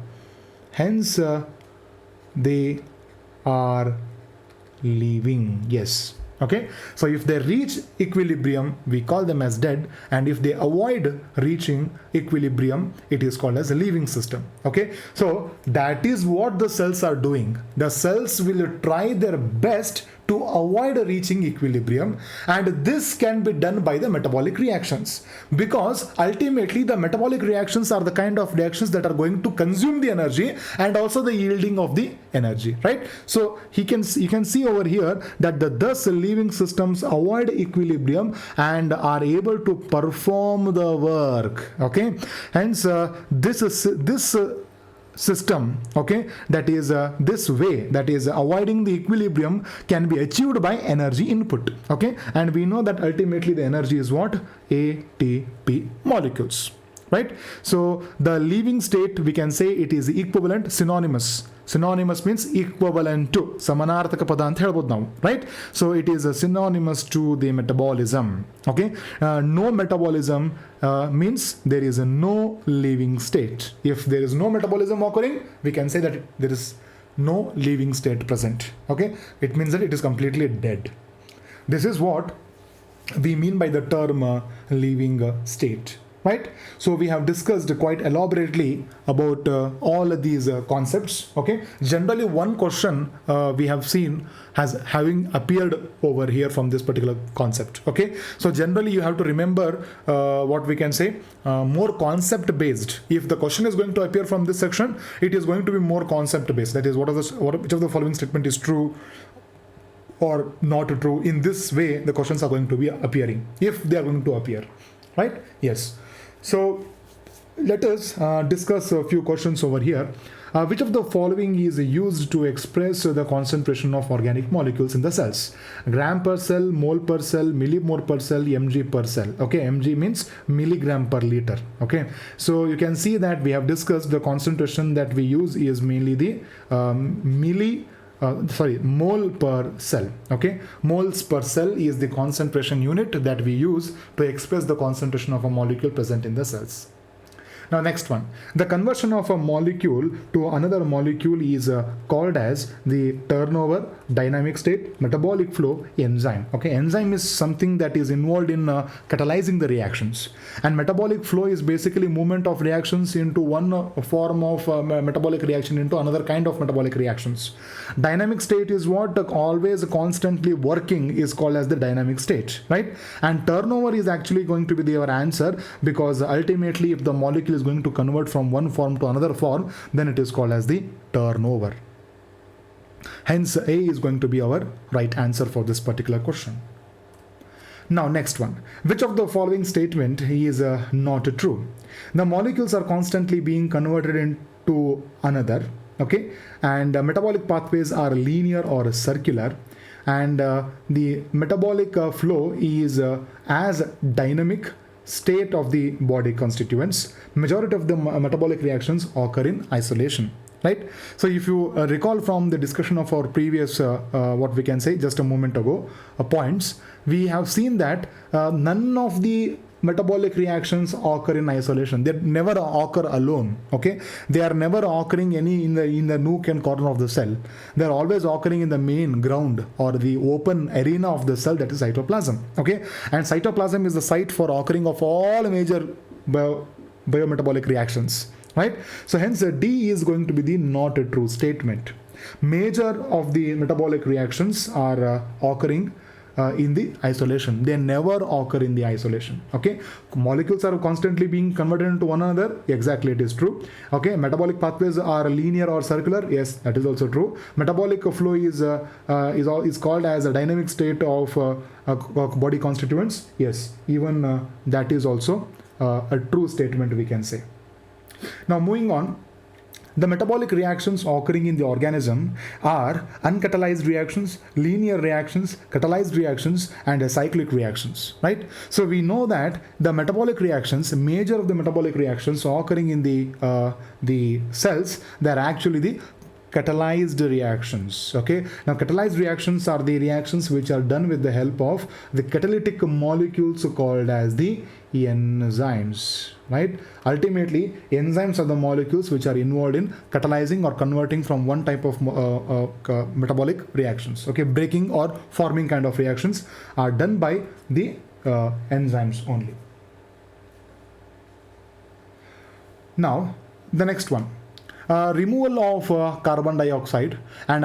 leaving. Yes. Okay, so if they reach equilibrium, we call them as dead, and if they avoid reaching equilibrium, it is called as a living system. Okay, so that is what the cells are doing. The cells will try their best to avoid reaching equilibrium, and this can be done by the metabolic reactions, because ultimately the metabolic reactions are the kind of reactions that are going to consume the energy and also the yielding of the energy, right? So you can see over here that thus living systems avoid equilibrium and are able to perform the work. Okay, hence this system, okay, that is this way, that is avoiding the equilibrium, can be achieved by energy input. Okay, and we know that ultimately the energy is what? ATP molecules, right? So the living state, we can say it is equivalent, synonymous means equivalent to, samanarthaka pada anta helbodu now, right? So it is synonymous to the metabolism. Okay, no metabolism means there is no living state. If there is no metabolism occurring, we can say that there is no living state present. Okay, it means that it is completely dead. This is what we mean by the term living state, right? So we have discussed quite elaborately about all of these concepts. Okay, generally one question we have seen has having appeared over here from this particular concept. Okay, so generally you have to remember what we can say, more concept based. If the question is going to appear from this section, it is going to be more concept based. That is, which of the following statement is true or not true. In this way the questions are going to be appearing, if they are going to appear, right? Yes. So let us discuss a few questions over here. Which of the following is used to express the concentration of organic molecules in the cells? Gram per cell, mole per cell, millimole per cell, mg per cell. Okay, mg means milligram per liter. Okay, so you can see that we have discussed the concentration that we use is mainly the mole per cell. Okay, moles per cell is the concentration unit that we use to express the concentration of a molecule present in the cells. Now next one, the conversion of a molecule to another molecule is called as the turnover, dynamic state, metabolic flow, enzyme. Okay, enzyme is something that is involved in catalyzing the reactions, and metabolic flow is basically movement of reactions into one form of metabolic reaction into another kind of metabolic reactions. Dynamic state is what always constantly working is called as the dynamic state, right? And turnover is actually going to be our answer, because ultimately if the molecule is going to convert from one form to another form, then it is called as the turnover. Hence A is going to be our right answer for this particular question. Now next one, which of the following statement is not true? The molecules are constantly being converted into another, okay, and metabolic pathways are linear or circular, and the metabolic flow is as dynamic state of the body constituents. Majority of the metabolic reactions occur in isolation, right? So if you recall from the discussion of our previous what we can say just a moment ago points, we have seen that none of the metabolic reactions occur in isolation. They never occur alone. Okay, they are never occurring any in the nook and corner of the cell. They are always occurring in the main ground or the open arena of the cell, that is cytoplasm. Okay, and cytoplasm is the site for occurring of all major biometabolic reactions, right? So hence D is going to be the not a true statement. Major of the metabolic reactions are occurring in the isolation. They never occur in the isolation. Okay, molecules are constantly being converted into one another. Exactly, it is true. Okay, metabolic pathways are linear or circular. Yes, that is also true. Metabolic flow is called as a dynamic state of body constituents. Yes, even that is also a true statement, we can say. Now moving on, the metabolic reactions occurring in the organism are uncatalyzed reactions, linear reactions, catalyzed reactions, and cyclic reactions, right? So we know that the metabolic reactions, major of the metabolic reactions occurring in the cells, they are actually the catalyzed reactions. Okay, now catalyzed reactions are the reactions which are done with the help of the catalytic molecules called as the enzymes, right? Ultimately, enzymes are the molecules which are involved in catalyzing or converting from one type of metabolic reactions. Okay, breaking or forming kind of reactions are done by the enzymes only. Now the next one, removal of carbon dioxide and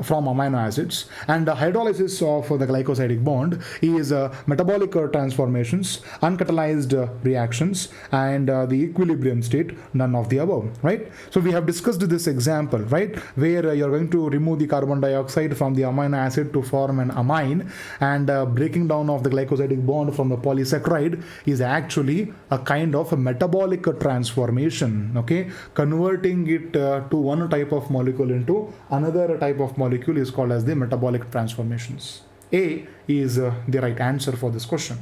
from amino acids and hydrolysis of the glycosidic bond is metabolic transformations, uncatalyzed reactions, and the equilibrium state, none of the above, right? So we have discussed this example, right, where you're going to remove the carbon dioxide from the amino acid to form an amine, and breaking down of the glycosidic bond from the polysaccharide is actually a kind of a metabolic transformation. Okay, converting it to one type of molecule into another type of molecule is called as the metabolic transformations. A is the right answer for this question.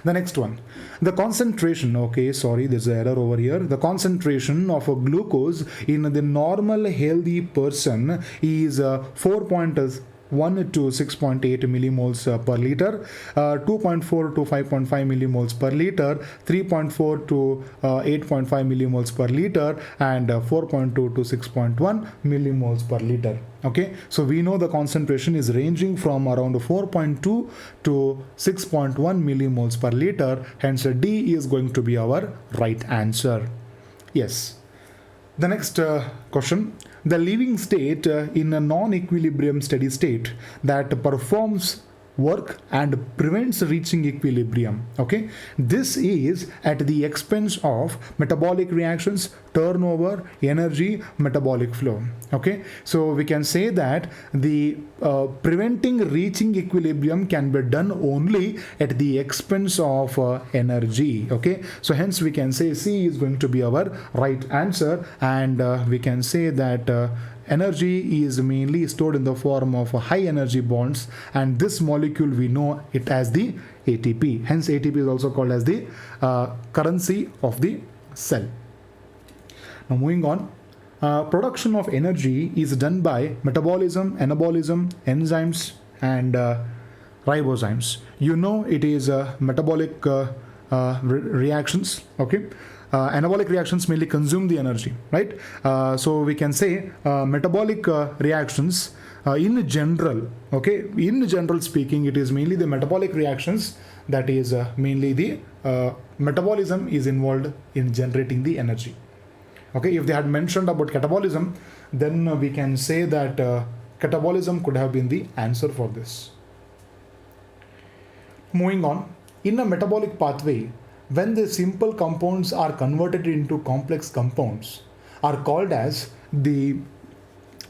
The next one, the concentration, okay, sorry, there's an error over here. The concentration of a glucose in the normal healthy person is 4.1 to 6.8 millimoles per liter, 2.4 to 5.5 millimoles per liter, 3.4 to 8.5 millimoles per liter, and 4.2 to 6.1 millimoles per liter. Okay, so we know the concentration is ranging from around 4.2 to 6.1 millimoles per liter. Hence D is going to be our right answer. Yes. The next question, the living state in a non-equilibrium steady state that performs work and prevents reaching equilibrium. Okay, this is at the expense of metabolic reactions, turnover, energy, metabolic flow. Okay, so we can say that the preventing reaching equilibrium can be done only at the expense of energy. Okay, so hence we can say C is going to be our right answer, and we can say that energy is mainly stored in the form of high energy bonds, and this molecule we know it as the ATP. Hence ATP is also called as the currency of the cell. Now moving on, production of energy is done by metabolism, anabolism, enzymes, and ribozymes. You know it is metabolic reactions. Okay, anabolic reactions mainly consume the energy, right? So we can say metabolic reactions in general, okay, in general speaking, it is mainly the metabolic reactions that is mainly the metabolism is involved in generating the energy. Okay, if they had mentioned about catabolism, then we can say that catabolism could have been the answer for this. Moving on, in a metabolic pathway, when the simple compounds are converted into complex compounds, are called as the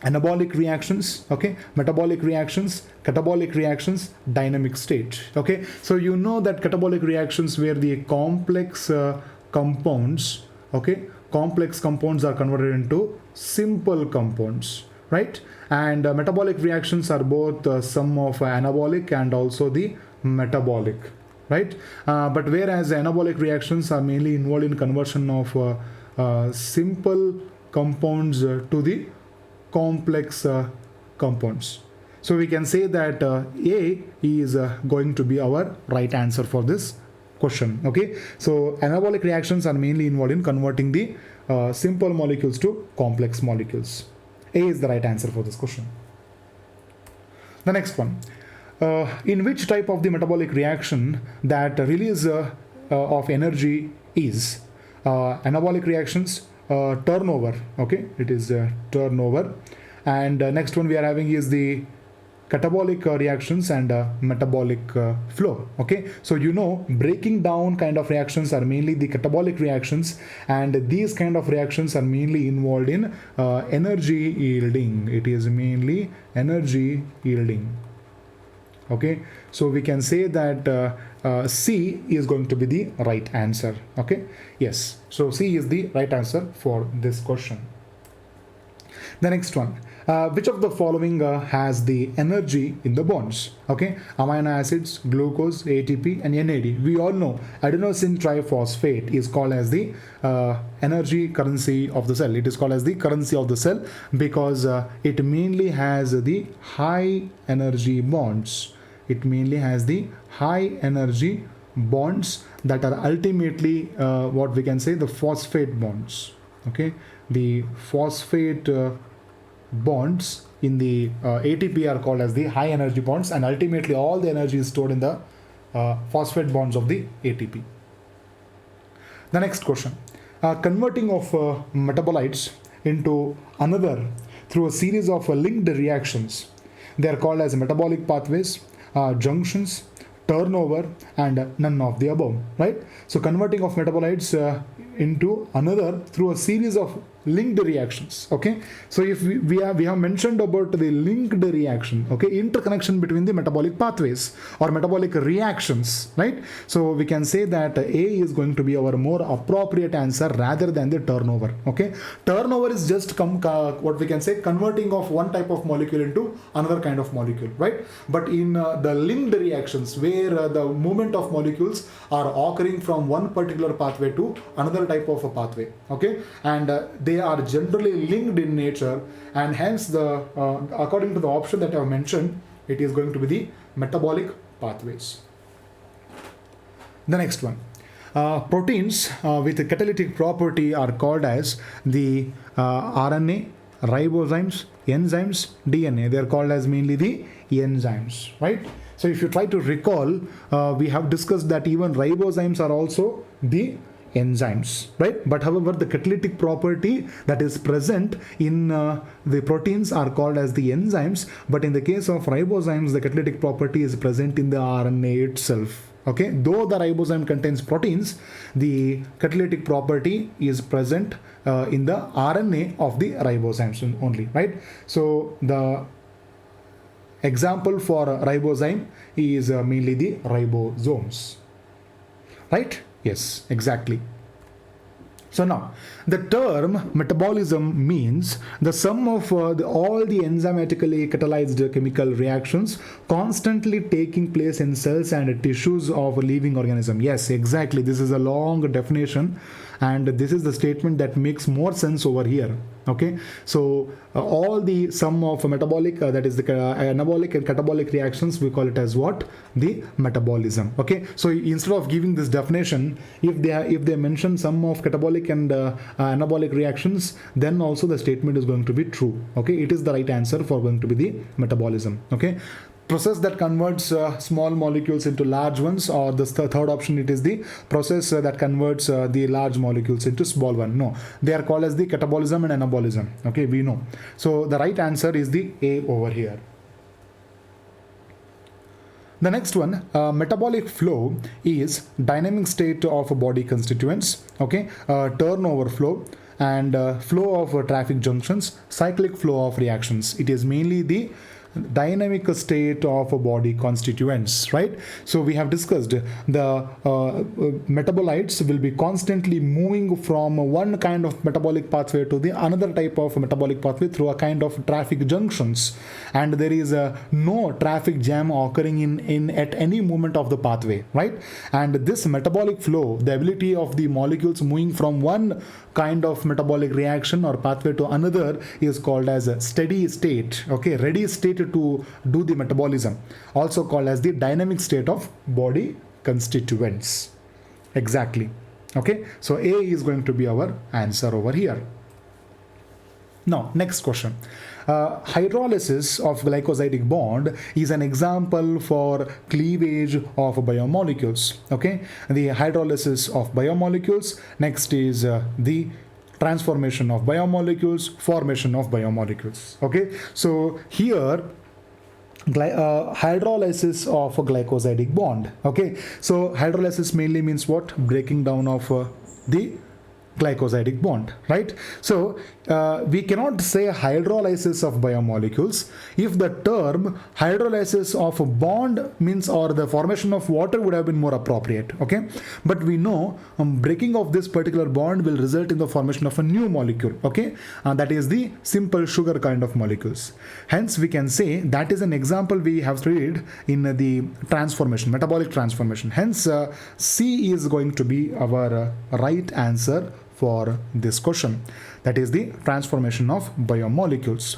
anabolic reactions, okay, metabolic reactions, catabolic reactions, dynamic state. Okay, so you know that catabolic reactions where the complex compounds, okay, complex compounds are converted into simple compounds, right? And metabolic reactions are both sum of anabolic and also the metabolic, right? But whereas anabolic reactions are mainly involved in conversion of simple compounds to the complex compounds. So we can say that A is going to be our right answer for this question. Okay, so anabolic reactions are mainly involved in converting the simple molecules to complex molecules. A is the right answer for this question. The next one, in which type of the metabolic reaction that release of energy is anabolic reactions, turnover. Okay, it is turnover. And next one we are having is the catabolic reactions and metabolic flow. Okay, so you know breaking down kind of reactions are mainly the catabolic reactions, and these kind of reactions are mainly involved in energy yielding. It is mainly energy yielding. Okay, so we can say that C is going to be the right answer. Okay, yes, so C is the right answer for this question. The next one, which of the following has the energy in the bonds? Okay, amino acids, glucose, ATP, and NAD. We all know adenosine triphosphate is called as the energy currency of the cell. It is called as the currency of the cell because it mainly has the high energy bonds. It mainly has the high energy bonds that are ultimately what we can say the phosphate bonds. Okay, the phosphate bonds in the ATP are called as the high energy bonds, and ultimately all the energy is stored in the phosphate bonds of the ATP. The next question, converting of metabolites into another through a series of linked reactions, they are called as metabolic pathways, junctions, turnover, and none of the above, right? So converting of metabolites into another through a series of linked reactions. Okay, so if we have mentioned about the linked reaction, okay, interconnection between the metabolic pathways or metabolic reactions, right? So we can say that A is going to be our more appropriate answer rather than the turnover. Okay, turnover is just what we can say converting of one type of molecule into another kind of molecule, right? But in the linked reactions where the movement of molecules are occurring from one particular pathway to another type of a pathway, okay, and they are generally linked in nature, and hence the according to the option that I have mentioned, it is going to be the metabolic pathways. The next one, proteins with a catalytic property are called as the RNA, ribozymes, enzymes, DNA. They are called as mainly the enzymes, right? So if you try to recall, we have discussed that even ribozymes are also the enzymes, right? But however, the catalytic property that is present in the proteins are called as the enzymes, but in the case of ribozymes, the catalytic property is present in the RNA itself. Okay, though the ribosome contains proteins, the catalytic property is present in the RNA of the ribozymes only, right? So the example for ribozyme is mainly the ribosomes, right? Yes, exactly. So now, the term metabolism means the sum of all the enzymatically catalyzed chemical reactions constantly taking place in cells and tissues of a living organism. Yes, exactly. This is a long definition, and this is the statement that makes more sense over here. Okay, so all the sum of metabolic, that is the anabolic and catabolic reactions, we call it as what? The metabolism. Okay, so instead of giving this definition, if they mention sum of catabolic and anabolic reactions, then also the statement is going to be true. Okay, it is the right answer for going to be the metabolism. Okay, process that converts small molecules into large ones, or the third option, it is the process that converts the large molecules into small one. No, they are called as the catabolism and anabolism. Okay, we know. So the right answer is the A over here. The next one, metabolic flow is dynamic state of body constituents, okay, turnover flow, and flow of traffic junctions, cyclic flow of reactions. It is mainly the dynamic state of a body constituents, right? So we have discussed the metabolites will be constantly moving from one kind of metabolic pathway to the another type of metabolic pathway through a kind of traffic junctions, and there is no traffic jam occurring in at any moment of the pathway, right? And this metabolic flow, the ability of the molecules moving from one kind of metabolic reaction or pathway to another, is called as a steady state, okay, ready state to do the metabolism, also called as the dynamic state of body constituents. Exactly. Okay, so A is going to be our answer over here. Now, next question. Hydrolysis of glycosidic bond is an example for cleavage of biomolecules. Okay, the hydrolysis of biomolecules. Next is the transformation of biomolecules, formation of biomolecules. Okay, so here hydrolysis of a glycosidic bond. Okay, so hydrolysis mainly means what? Breaking down of the glycosidic bond, right? So we cannot say hydrolysis of biomolecules if the term hydrolysis of a bond means, or the formation of water would have been more appropriate. Okay, but we know breaking of this particular bond will result in the formation of a new molecule. Okay, that is the simple sugar kind of molecules. Hence we can say that is an example we have studied in the transformation, metabolic transformation. Hence C is going to be our right answer for this question. That is the transformation of biomolecules.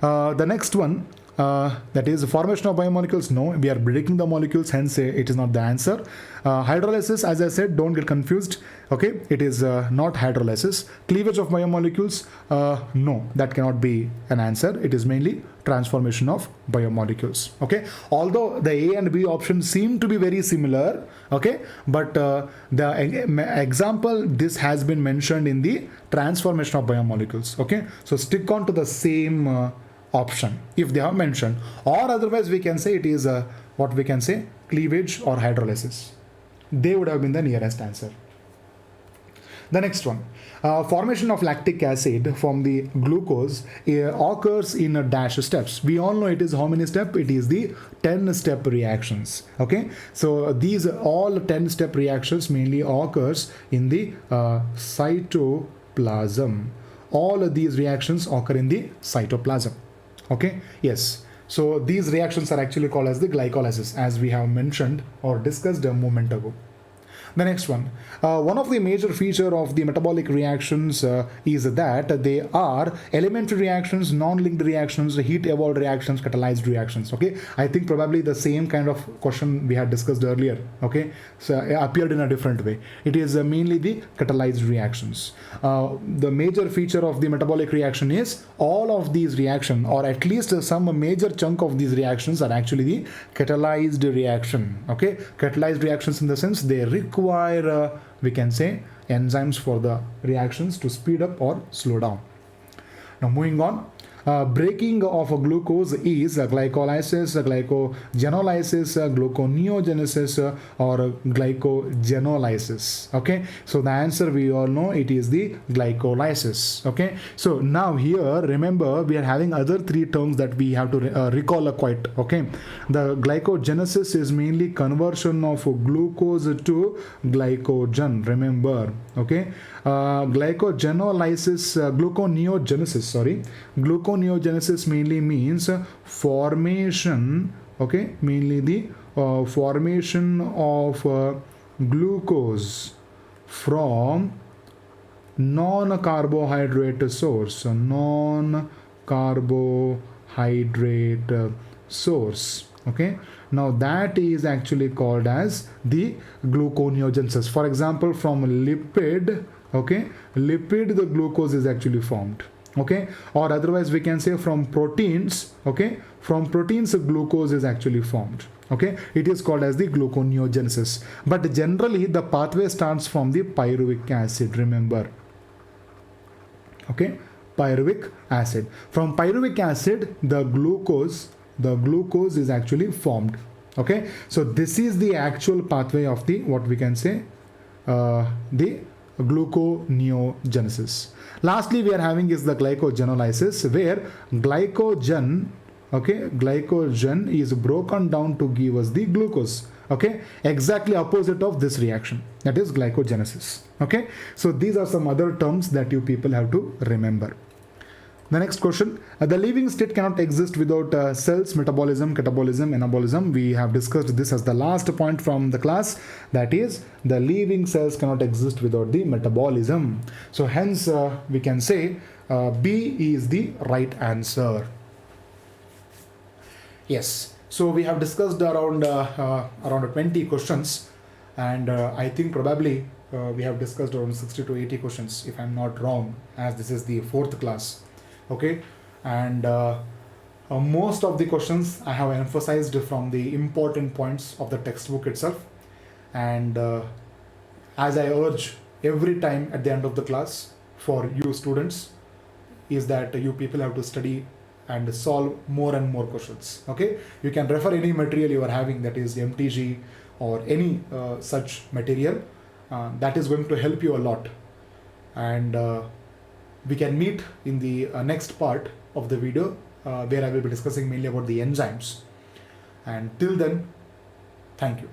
The next one, that is the formation of biomolecules. No, we are breaking the molecules, hence it is not the answer. Hydrolysis, as I said, don't get confused. Okay, it is not hydrolysis. Cleavage of biomolecules, no, that cannot be an answer. It is mainly transformation of biomolecules. Okay, although the A and B options seem to be very similar, okay, but the example this has been mentioned in the transformation of biomolecules. Okay, so stick on to the same option if they have mentioned, or otherwise we can say it is what we can say, cleavage or hydrolysis. They would have been the nearest answer. The next one, formation of lactic acid from the glucose occurs in a dash steps. We all know it is how many steps? It is the 10-step reactions. Okay, so these all 10-step reactions mainly occurs in the cytoplasm. All of these reactions occur in the cytoplasm. Okay, yes. So these reactions are actually called as the glycolysis, as we have mentioned or discussed a moment ago. The next one, one of the major feature of the metabolic reactions is that they are elementary reactions, non-linked reactions, heat evolved reactions, catalyzed reactions. Okay, I think probably the same kind of question we had discussed earlier. Okay, so it appeared in a different way. It is mainly the catalyzed reactions. The major feature of the metabolic reaction is all of these reactions, or at least some major chunk of these reactions, are actually the catalyzed reaction. Okay, catalyzed reactions in the sense they require require, we can say, enzymes for the reactions to speed up or slow down. Now moving on, breaking of a glucose is a glycolysis, a glycogenolysis, a gluconeogenesis, or a glycogenolysis. Okay, so the answer we all know, it is the glycolysis. Okay, so now here remember we are having other three terms that we have to recall quite. Okay, the glycogenesis is mainly conversion of glucose to glycogen. Remember, okay, glycogenolysis, gluconeogenesis mainly means formation, okay, mainly the formation of glucose from non-carbohydrate source, okay. Now that is actually called as the gluconeogenesis. For example, from lipid, okay, lipid, the glucose is actually formed, okay, or otherwise we can say from proteins, okay, from proteins glucose is actually formed, okay. It is called as the gluconeogenesis, but generally the pathway starts from the pyruvic acid. Remember, okay, pyruvic acid. From pyruvic acid the glucose is actually formed, okay. So this is the actual pathway of the, what we can say, the gluconeogenesis. Lastly we are having is the glycogenolysis, where glycogen, okay, glycogen is broken down to give us the glucose, okay, exactly opposite of this reaction, that is glycogenesis. Okay, so these are some other terms that you people have to remember. The next question, the living state cannot exist without cells, metabolism, catabolism, anabolism. We have discussed this as the last point from the class, that is the living cells cannot exist without the metabolism. So hence we can say B is the right answer. Yes, so we have discussed around 20 questions, and I think probably we have discussed around 60 to 80 questions if I'm not wrong, as this is the 4th class. Okay, and most of the questions I have emphasized from the important points of the textbook itself, and as I urge every time at the end of the class for you students, is that you people have to study and solve more and more questions. Okay, you can refer any material you are having, that is MTG or any such material, that is going to help you a lot, and we can meet in the next part of the video where I will be discussing mainly about the enzymes. And till then, thank you.